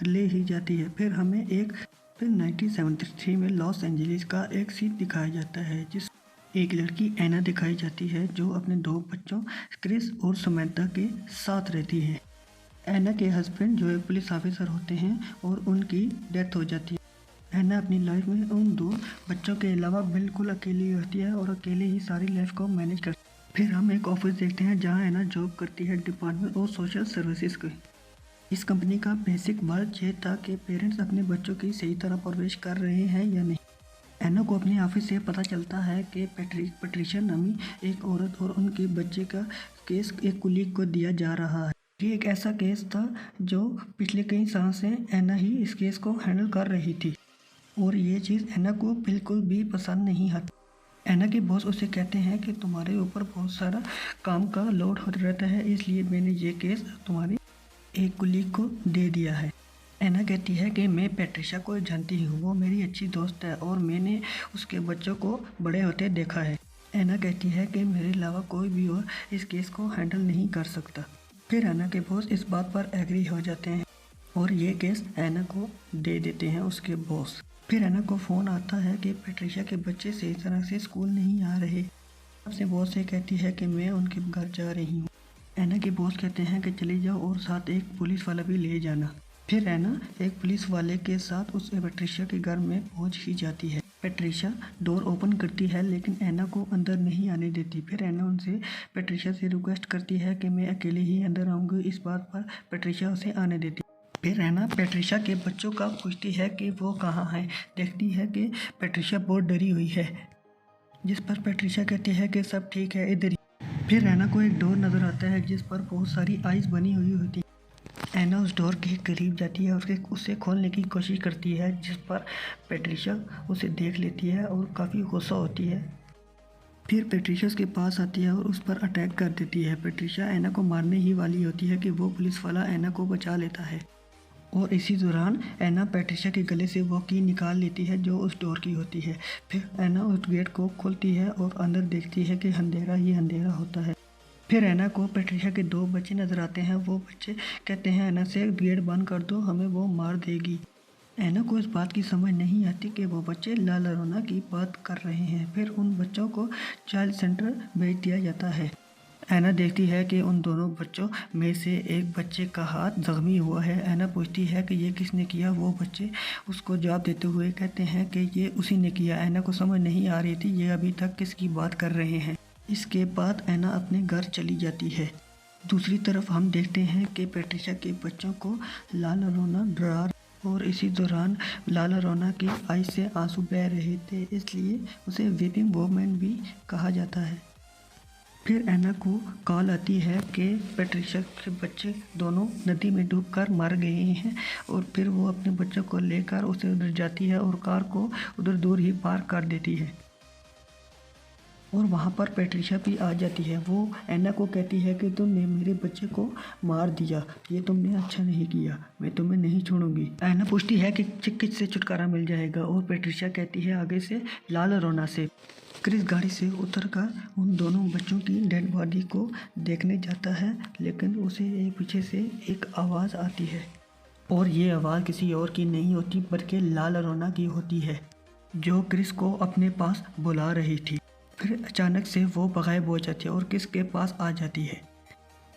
ले ही जाती है। फिर 1973 में लॉस एंजलिस का एक सीन दिखाया जाता है जिस एक लड़की एना दिखाई जाती है जो अपने 2 बच्चों क्रिस और समंथा के साथ रहती है। एना के हस्बैंड जो एक पुलिस ऑफिसर होते हैं और उनकी डेथ हो जाती है। एना अपनी लाइफ में उन 2 बच्चों के अलावा बिल्कुल अकेली होती है और अकेले ही सारी लाइफ को मैनेज करती है। फिर हम एक ऑफिस देखते हैं जहां एना जॉब करती है डिपार्टमेंट ऑफ सोशल सर्विसेज की। इस कंपनी का बेसिक वर्क ये था कि पेरेंट्स अपने बच्चों की सही तरह परवरिश कर रहे हैं या नहीं। एना को अपने ऑफिस से पता चलता है कि पैट्रिशिया नामी एक औरत और उनके बच्चे का केस एक कुलीग को दिया जा रहा है। ये एक ऐसा केस था जो पिछले कई साल से एना ही इस केस को हैंडल कर रही थी और ये चीज़ एना को बिल्कुल भी पसंद नहीं आती। एना के बॉस उसे कहते हैं कि तुम्हारे ऊपर बहुत सारा काम का लोड होता रहता है, इसलिए मैंने ये केस तुम्हारी एक कुलीग को दे दिया है। एना कहती है कि मैं पैट्रिशिया को जानती हूँ, वो मेरी अच्छी दोस्त है और मैंने उसके बच्चों को बड़े होते देखा है। एना कहती है कि मेरे अलावा कोई भी और इस केस को हैंडल नहीं कर सकता। फिर एना के बॉस इस बात पर एग्री हो जाते हैं और ये केस एना को दे देते हैं उसके बॉस। फिर एना को फ़ोन आता है कि पैट्रिशिया के बच्चे सही तरह से स्कूल नहीं आ रहे। अपने बॉस से कहती है कि मैं उनके घर जा रही हूँ। एना के बॉस कहते हैं कि चली जाओ और साथ एक पुलिस वाला भी ले जाना। फिर एना एक पुलिस वाले के साथ उस पैट्रिशिया के घर में पहुंच ही जाती है। पैट्रिशिया डोर ओपन करती है लेकिन एना को अंदर नहीं आने देती। फिर एना उनसे पैट्रिशिया से रिक्वेस्ट करती है कि मैं अकेले ही अंदर आऊँगी। इस बात पर पैट्रिशिया उसे आने देती। फिर एना पैट्रिशिया के बच्चों का पूछती है कि वो कहाँ हैं। देखती है कि पैट्रिशिया बहुत डरी हुई है, जिस पर पैट्रिशिया कहती है कि सब ठीक है, इधर ही। फिर एना को एक डोर नज़र आता है जिस पर बहुत सारी आइस बनी हुई होती है। एना उस डोर के करीब जाती है और उसे खोलने की कोशिश करती है, जिस पर पैट्रिशिया उसे देख लेती है और काफ़ी गुस्सा होती है। फिर पैट्रिशिया उसके पास आती है और उस पर अटैक कर देती है। पैट्रिशिया एना को मारने ही वाली होती है कि वो पुलिस वाला एना को बचा लेता है और इसी दौरान एना पैट्रिशिया के गले से वो की निकाल लेती है जो उस डोर की होती है। फिर एना उस गेट को खोलती है और अंदर देखती है कि अंधेरा ही अंधेरा होता है। फिर एना को पैट्रिशिया के 2 बच्चे नज़र आते हैं। वो बच्चे कहते हैं एना से गेट बंद कर दो, हमें वो मार देगी। एना को इस बात की समझ नहीं आती कि वो बच्चे ला लोरेना की बात कर रहे हैं। फिर उन बच्चों को चाइल्ड सेंटर भेज दिया जाता है। एना देखती है कि उन दोनों बच्चों में से एक बच्चे का हाथ जख्मी हुआ है। एना पूछती है कि ये किसने किया। वो बच्चे उसको जवाब देते हुए कहते हैं कि ये उसी ने किया। एना को समझ नहीं आ रही थी ये अभी तक किसकी बात कर रहे हैं। इसके बाद एना अपने घर चली जाती है। दूसरी तरफ हम देखते हैं कि पैट्रिशिया के बच्चों को ला लोरेना डरा और इसी दौरान ला लोरेना की आई से आंसू बह रहे थे, इसलिए उसे वीपिंग वुमन भी कहा जाता है। फिर एना को कॉल आती है कि पैट्रिशिया के बच्चे दोनों नदी में डूबकर मर गए हैं और फिर वो अपने बच्चों को लेकर उसे उधर जाती है और कार को उधर दूर ही पार्क कर देती है और वहाँ पर पैट्रिशिया भी आ जाती है। वो एना को कहती है कि तुमने मेरे बच्चे को मार दिया, ये तुमने अच्छा नहीं किया, मैं तुम्हें नहीं छोड़ूंगी। एना पूछती है कि किससे छुटकारा मिल जाएगा और पैट्रिशिया कहती है आगे से ला लोरेना से। क्रिस गाड़ी से उतरकर उन दोनों बच्चों की डेड बॉडी को देखने जाता है, लेकिन उसे एक पीछे से एक आवाज़ आती है और ये आवाज़ किसी और की नहीं होती बल्कि ला लोरेना की होती है जो क्रिस को अपने पास बुला रही थी। फिर अचानक से वो गायब हो जाती है और क्रिस के पास आ जाती है।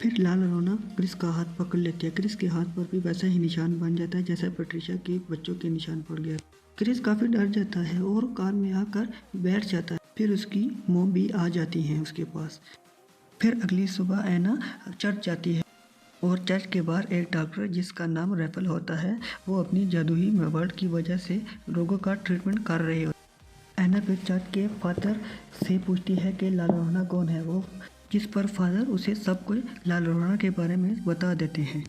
फिर ला लोरेना क्रिस का हाथ पकड़ लेती है। क्रिस के हाथ पर भी वैसा ही निशान बन जाता है जैसा पैट्रिशिया के बच्चों के निशान पड़ गया। क्रिस काफ़ी डर जाता है और कार में आकर बैठ जाता है। फिर उसकी मॉम भी आ जाती हैं उसके पास। फिर अगली सुबह एना चर्च जाती है और चर्च के बाहर एक डॉक्टर जिसका नाम रैफल होता है वो अपनी जादुई मेथड की वजह से रोगों का ट्रीटमेंट कर रहे होते। एना फिर चर्च के फादर से पूछती है कि ला लोरेना कौन है वो, जिस पर फादर उसे सब कुछ ला लोरेना के बारे में बता देते हैं।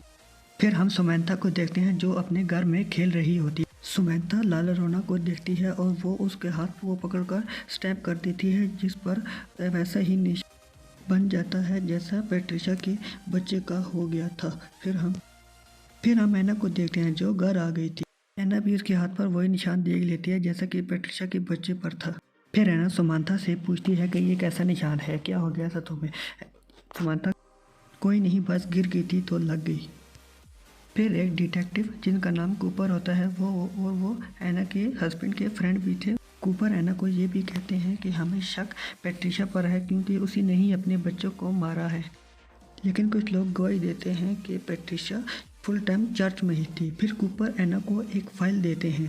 फिर हम समंथा को देखते हैं जो अपने घर में खेल रही होती है। समंथा ला लोरेना को देखती है और वो उसके हाथ को पकड़कर स्टैप कर देती है, जिस पर वैसा ही निशान बन जाता है जैसा पैट्रिशिया के बच्चे का हो गया था। फिर हम एना को देखते हैं जो घर आ गई थी। एना भी उसके हाथ पर वही निशान देख लेती है जैसा कि पैट्रिशिया के बच्चे पर था। फिर एना समंथा से पूछती है कि ये कैसा निशान है, क्या हो गया था तुम्हें। समंथा कोई नहीं, बस गिर गई थी तो लग गई। फिर एक डिटेक्टिव जिनका नाम कूपर होता है वो एना के हस्बैंड के फ्रेंड भी थे। कूपर एना को ये भी कहते हैं कि हमें शक पैट्रिशा पर है क्योंकि उसी ने ही अपने बच्चों को मारा है। लेकिन कुछ लोग गवाही देते हैं कि पैट्रिशा फुल टाइम चर्च में ही थी। फिर कूपर एना को एक फाइल देते हैं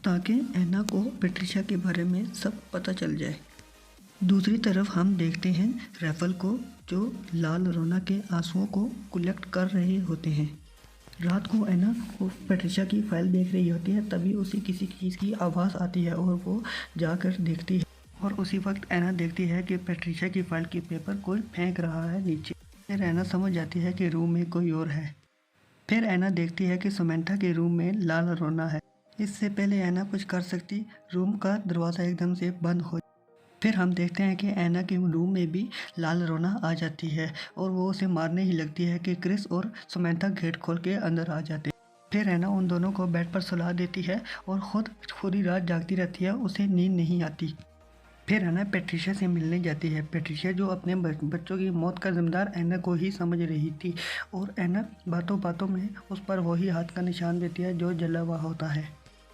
ताकि एना को पैट्रिशा के बारे में सब पता चल जाए। दूसरी तरफ हम देखते हैं रैफल को, जो लाल रोना के आंसुओं को कलेक्ट कर रहे होते हैं। रात को एना वो पैट्रिशा की फाइल देख रही होती है, तभी उसे किसी चीज़ की आवाज़ आती है और वो जाकर देखती है और उसी वक्त एना देखती है कि पैट्रिशा की फाइल के पेपर कोई फेंक रहा है नीचे। फिर एना समझ जाती है कि रूम में कोई और है। फिर एना देखती है कि समंथा के रूम में लाल रोना है। इससे पहले एना कुछ कर सकती, रूम का दरवाज़ा एकदम से बंद हो। फिर हम देखते हैं कि एना के रूम में भी लाल रोना आ जाती है और वो उसे मारने ही लगती है कि क्रिस और समंथा गेट खोल के अंदर आ जाते हैं। फिर एना उन दोनों को बेड पर सुला देती है और खुद ही रात जागती रहती है, उसे नींद नहीं आती। फिर एना पैट्रिशा से मिलने जाती है। पैट्रिशा जो अपने बच्चों की मौत का जिम्मेदार एना को ही समझ रही थी और एना बातों बातों में उस पर वही हाथ का निशान देती है जो जला हुआ होता है।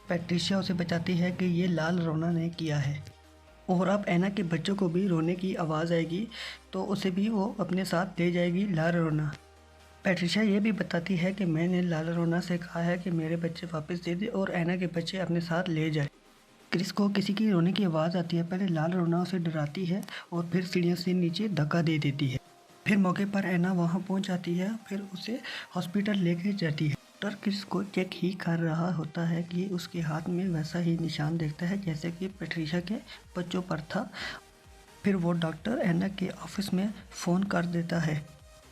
पैट्रिशा उसे बताती है कि ये लाल रोना ने किया है और अब एना के बच्चों को भी रोने की आवाज़ आएगी तो उसे भी वो अपने साथ ले जाएगी लाल रोना। पैट्रिशा ये भी बताती है कि मैंने लाल रोना से कहा है कि मेरे बच्चे वापस दे दे और एना के बच्चे अपने साथ ले जाए। क्रिस को किसी की रोने की आवाज़ आती है। पहले लाल रोना उसे डराती है और फिर सीढ़ियों से नीचे धक्का दे देती है। फिर मौके पर एना वहाँ पहुँच जाती है, फिर उसे हॉस्पिटल लेके जाती है। डॉक्टर क्रिस को चेक ही कर रहा होता है कि उसके हाथ में वैसा ही निशान देखता है जैसे कि पैट्रिशा के बच्चों पर था। फिर वो डॉक्टर एना के ऑफिस में फ़ोन कर देता है।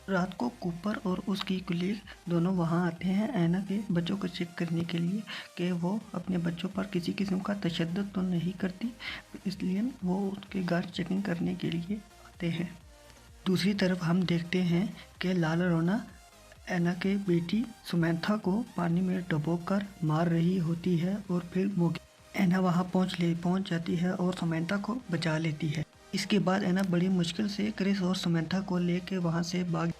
रात को कूपर और उसकी कुलीग दोनों वहां आते हैं एना के बच्चों को चेक करने के लिए कि वो अपने बच्चों पर किसी किस्म का तशद्दुद तो नहीं करती, इसलिए वो उसके घर चेकिंग करने के लिए आते हैं। दूसरी तरफ हम देखते हैं कि लाल रोना एना के बेटी समंथा को पानी में डुबोकर मार रही होती है और फिर वो एना वहां पहुंच जाती है और समंथा को बचा लेती है। इसके बाद एना बड़ी मुश्किल से क्रिस और समंथा को लेकर वहां से भाग।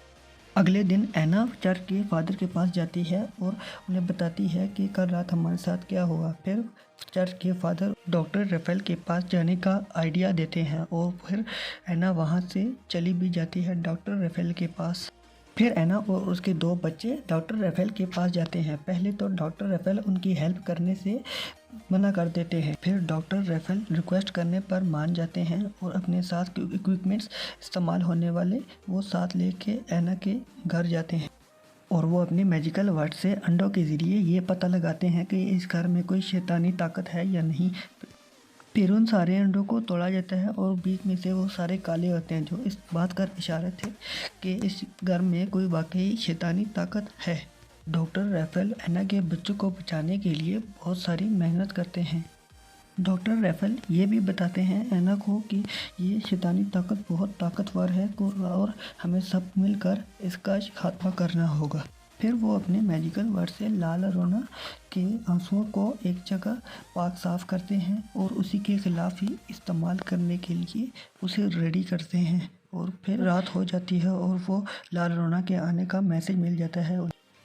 अगले दिन एना चर्च के फादर के पास जाती है और उन्हें बताती है कि कल रात हमारे साथ क्या हुआ। फिर चर्च के फादर डॉक्टर रफेल के पास जाने का आइडिया देते हैं और फिर एना वहां से चली भी जाती है डॉक्टर रफेल के पास। फिर एना और उसके दो बच्चे डॉक्टर रफेल के पास जाते हैं। पहले तो डॉक्टर रफेल उनकी हेल्प करने से मना कर देते हैं, फिर डॉक्टर रफेल रिक्वेस्ट करने पर मान जाते हैं और अपने साथ इक्विपमेंट्स इस्तेमाल होने वाले वो साथ लेके एना के घर जाते हैं और वो अपने मैजिकल वर्ड से अंडों के ज़रिए ये पता लगाते हैं कि इस घर में कोई शैतानी ताकत है या नहीं। फिर उन सारे अंडों को तोड़ा जाता है और बीच में से वो सारे काले होते हैं, जो इस बात का इशारा थे कि इस घर में कोई वाकई शैतानी ताकत है। डॉक्टर रैफेल एना के बच्चों को बचाने के लिए बहुत सारी मेहनत करते हैं। डॉक्टर रैफेल ये भी बताते हैं एना को कि ये शैतानी ताकत बहुत ताकतवर है और हमें सब मिलकर इसका खात्मा करना होगा। फिर वो अपने मैजिकल वर्ड से लाल रोना के आंसुओं को एक जगह पाक साफ करते हैं और उसी के खिलाफ ही इस्तेमाल करने के लिए उसे रेडी करते हैं। और फिर रात हो जाती है और वो लाल रोना के आने का मैसेज मिल जाता है।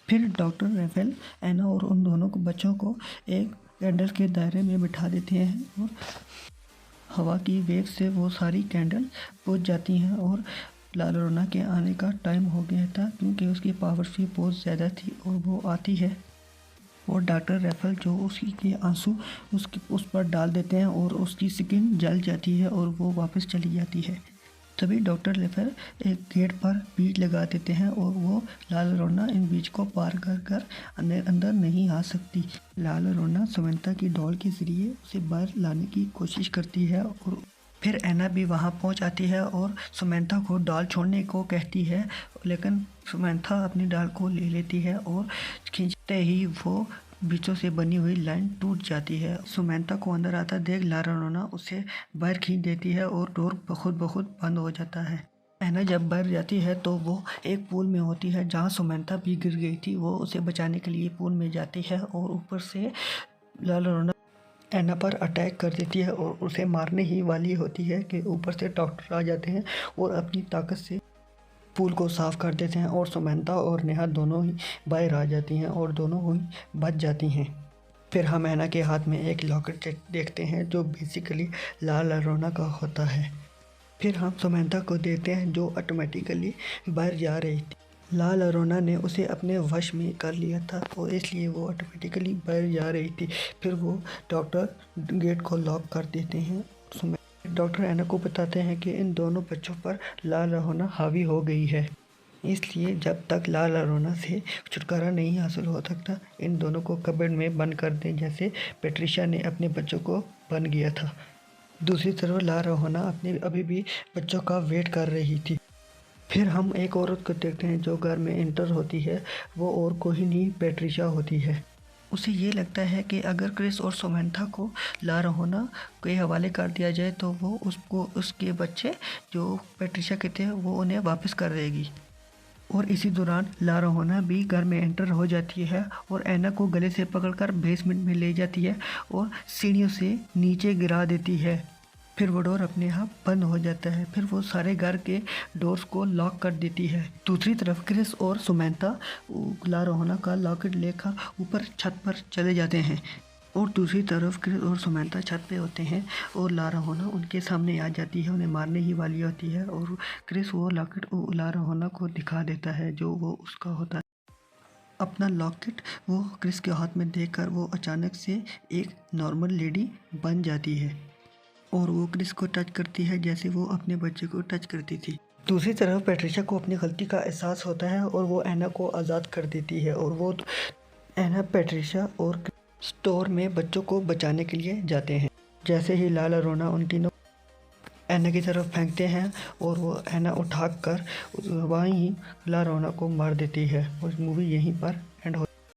फिर डॉक्टर रैफेल एना और उन दोनों को बच्चों को एक कैंडल के दायरे में बिठा देते हैं और हवा की वेव से वो सारी कैंडल बुझ जाती हैं और लाल रोना के आने का टाइम हो गया था क्योंकि उसकी पावर भी बहुत ज़्यादा थी और वो आती है और डॉक्टर रैफेल जो उसकी के आंसू उस पर डाल देते हैं और उसकी स्किन जल जाती है और वो वापस चली जाती है। तभी डॉक्टर रैफेल एक गेट पर बीज लगा देते हैं और वो लाल रोना इन बीज को पार कर अंदर नहीं आ सकती। लाल रोना समंथा की डॉल के ज़रिए उसे बाहर लाने की कोशिश करती है और फिर एना भी वहां पहुंच आती है और समंथा को डॉल छोड़ने को कहती है, लेकिन समंथा अपनी डॉल को ले लेती है और खींचते ही वो बीचों से बनी हुई लाइन टूट जाती है। समंथा को अंदर आता देख लाल रोना उसे बाहर खींच देती है और डोर खुद ब खुद बंद हो जाता है। एना जब बाहर जाती है तो वो एक पूल में होती है जहाँ समंथा भी गिर गई थी। वो उसे बचाने के लिए पूल में जाती है और ऊपर से लाल रोना एना पर अटैक कर देती है और उसे मारने ही वाली होती है कि ऊपर से डॉक्टर आ जाते हैं और अपनी ताकत से पूल को साफ कर देते हैं और समंता और नेहा दोनों ही बाहर आ जाती हैं और दोनों ही बच जाती हैं। फिर हम ऐना के हाथ में एक लॉकेट देखते हैं जो बेसिकली लाल अरोना का होता है। फिर हम समंता को देखते हैं जो ऑटोमेटिकली बाहर जा रही थी। लाल अरोना ने उसे अपने वश में कर लिया था और इसलिए वो ऑटोमेटिकली बाहर जा रही थी। फिर वो डॉक्टर गेट को लॉक कर देते हैं। डॉक्टर ऐना को बताते हैं कि इन दोनों बच्चों पर लाल अरोना हावी हो गई है, इसलिए जब तक लाल अरोना से छुटकारा नहीं हासिल हो सकता इन दोनों को कबर्ड में बंद कर दें, जैसे पैट्रिशा ने अपने बच्चों को बंद किया था। दूसरी तरफ लाल अरोना अपने अभी भी बच्चों का वेट कर रही थी। फिर हम एक औरत को देखते हैं जो घर में एंटर होती है। वो और कोई नहीं पैट्रिशा होती है। उसे ये लगता है कि अगर क्रिस और समंथा को ला रहोना के हवाले कर दिया जाए तो वो उसको उसके बच्चे जो पैट्रिशा के थे वो उन्हें वापस कर देगी। और इसी दौरान ला रहोना भी घर में एंटर हो जाती है और ऐना को गले से पकड़कर बेसमेंट में ले जाती है और सीढ़ियों से नीचे गिरा देती है। फिर वो डोर अपने आप बंद हो जाता है। फिर वो सारे घर के डोर्स को लॉक कर देती है। दूसरी तरफ क्रिस और समंथा ला रहोना का लॉकेट लेकर ऊपर छत पर चले जाते हैं और दूसरी तरफ क्रिस और समंथा छत पे होते हैं और ला रहोना उनके सामने आ जाती है, उन्हें मारने ही वाली होती है और क्रिस वो लॉकेट ला रहोना को दिखा देता है जो वो उसका होता है। अपना लॉकेट वो क्रिस के हाथ में देखकर वो अचानक से एक नॉर्मल लेडी बन जाती है और वो क्रिस को टच करती है जैसे वो अपने बच्चे को टच करती थी। दूसरी तरफ पैट्रिशा को अपनी गलती का एहसास होता है और वो ऐना को आज़ाद कर देती है और वो ऐना, पैट्रिशा और स्टोर में बच्चों को बचाने के लिए जाते हैं। जैसे ही लाल अरोना उन तीनों ऐना की तरफ फेंकते हैं और वो ऐना उठाकर वहीं लाल अरोना को मार देती है और मूवी यहीं पर